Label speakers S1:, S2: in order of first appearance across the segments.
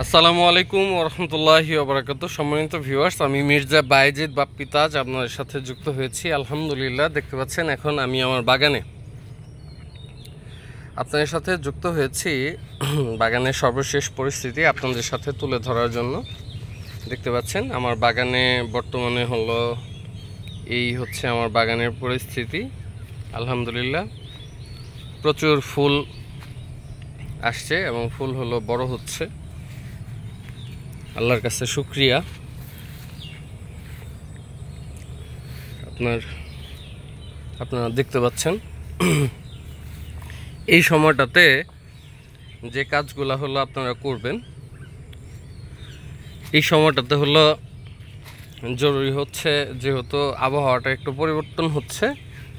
S1: আসসালামু আলাইকুম ওরহমতুল্লাহি ওবরাকাতুহু। সম্মানিত ভিউয়ার্স, আমি মির্জা বায়েজিদ বাপ্পি তাজ আপনাদের সাথে যুক্ত হয়েছি। আলহামদুলিল্লাহ, দেখতে পাচ্ছেন এখন আমি আমার বাগানে আপনাদের সাথে যুক্ত হয়েছি। বাগানের সর্বশেষ পরিস্থিতি আপনাদের সাথে তুলে ধরার জন্য। দেখতে পাচ্ছেন আমার বাগানে বর্তমানে হলো এই হচ্ছে আমার বাগানের পরিস্থিতি। আলহামদুলিল্লাহ, প্রচুর ফুল আসছে এবং ফুল হলো বড় হচ্ছে। আল্লাহর কাছে শুকরিয়া। আপনারা দেখতে পাচ্ছেন এই সময়টাতে যে কাজগুলো হলো আপনারা করবেন, এই সময়টাতে হলো জরুরি হচ্ছে, যেহেতু আবহাওয়াটা একটু পরিবর্তন হচ্ছে,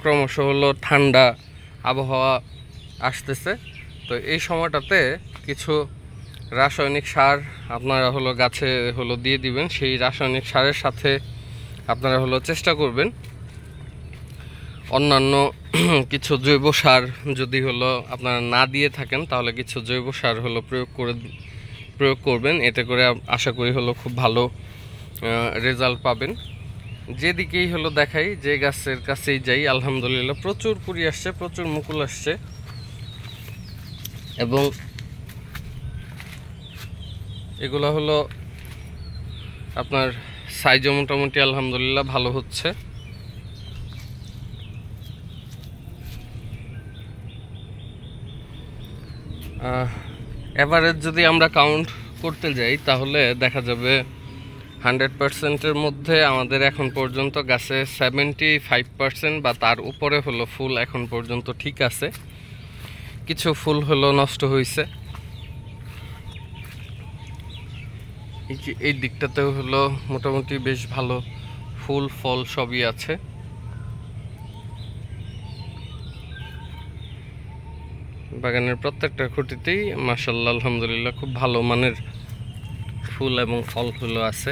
S1: ক্রমশ হলো ঠান্ডা আবহাওয়া আসতেছে। তো এই সময়টাতে কিছু রাসায়নিক সার আপনারা হলো গাছে হলো দিয়ে দিবেন। সেই রাসায়নিক সারের সাথে আপনারা হলো চেষ্টা করবেন অন্যান্য কিছু জৈব সার, যদি হলো আপনারা না দিয়ে থাকেন তাহলে কিছু জৈব সার হলো প্রয়োগ করবেন। এতে করে আশা করি হলো খুব ভালো রেজাল্ট পাবেন। যেদিকেই হলো দেখাই, যে গাছের কাছেই যাই, আলহামদুলিল্লাহ প্রচুর কুড়ি আসছে, প্রচুর মুকুল আসছে এবং এগুলো হলো আপনার সাইজও মোটামুটি আলহামদুলিল্লাহ ভালো হচ্ছে। এভারেজ যদি আমরা কাউন্ট করতে যাই তাহলে দেখা যাবে 100%-এর মধ্যে আমাদের এখন পর্যন্ত গাছে 75% বা তার উপরে হলো ফুল এখন পর্যন্ত ঠিক আছে। কিছু ফুল হলো নষ্ট হয়েছে। এই দিকটাতেও হলো মোটামুটি বেশ ভালো ফুল ফল সবই আছে। বাগানের প্রত্যেকটা খুঁটিতেই মাশাআল্লাহ আলহামদুলিল্লাহ খুব ভালো মানের ফুল এবং ফল হলো আছে।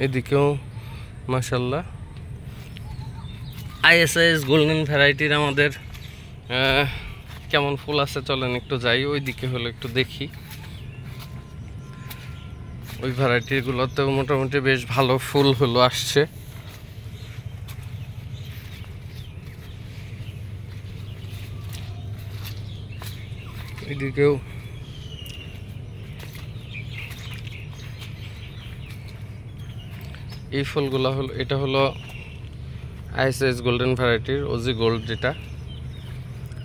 S1: এদিকেও মাশাআল্লাহ আইএসআইএস গোল্ডেন ভ্যারাইটির আমাদের কেমন ফুল আছে চলেন একটু যাই ওই দিকে হলো একটু দেখি। ওই ভ্যারাইটিগুলোতেও মোটামুটি বেশ ভালো ফুল হলো আসছে। এদিকেও এই ফুলগুলো হলো, এটা হলো আইএসএস গোল্ডেন ভ্যারাইটির ওজি গোল্ড, যেটা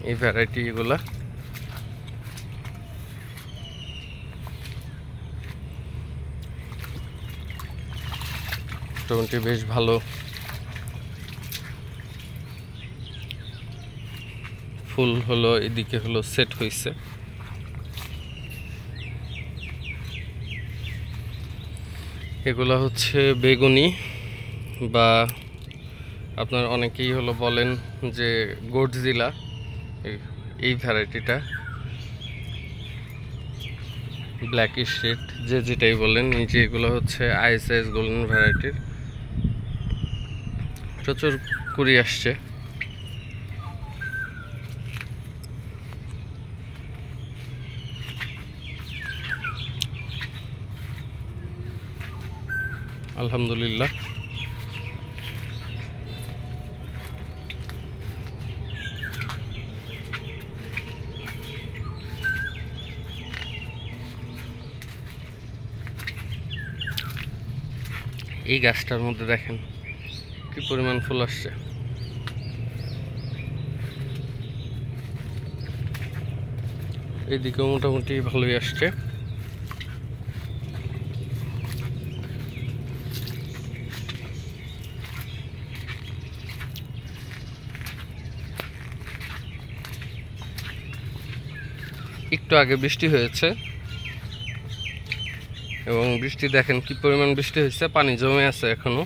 S1: এই ভ্যারাইটি এগুলা মোটামুটি বেশ ভালো ফুল হলো এদিকে হলো সেট হয়েছে। এগুলো হচ্ছে বেগুনি, বা আপনার অনেকেই হলো বলেন যে গডজিলা, এই ভ্যারাইটিটা ব্ল্যাকিশ রেড, যে যেটাই বলেন। এই যে এগুলো হচ্ছে আইএসআইএস গোল্ডেন ভ্যারাইটির, প্রচুর কুড়ি আসছে। আলহামদুলিল্লাহ এই গাছটার মধ্যে দেখেন কি পরিমাণ ফুল আসছে। এইদিকেও মোটামুটি ভালোই আসছে। একটু আগে বৃষ্টি হয়েছে এবং বৃষ্টি দেখেন কি পরিমাণ বৃষ্টি হয়েছে, পানি জমে আছে এখনো।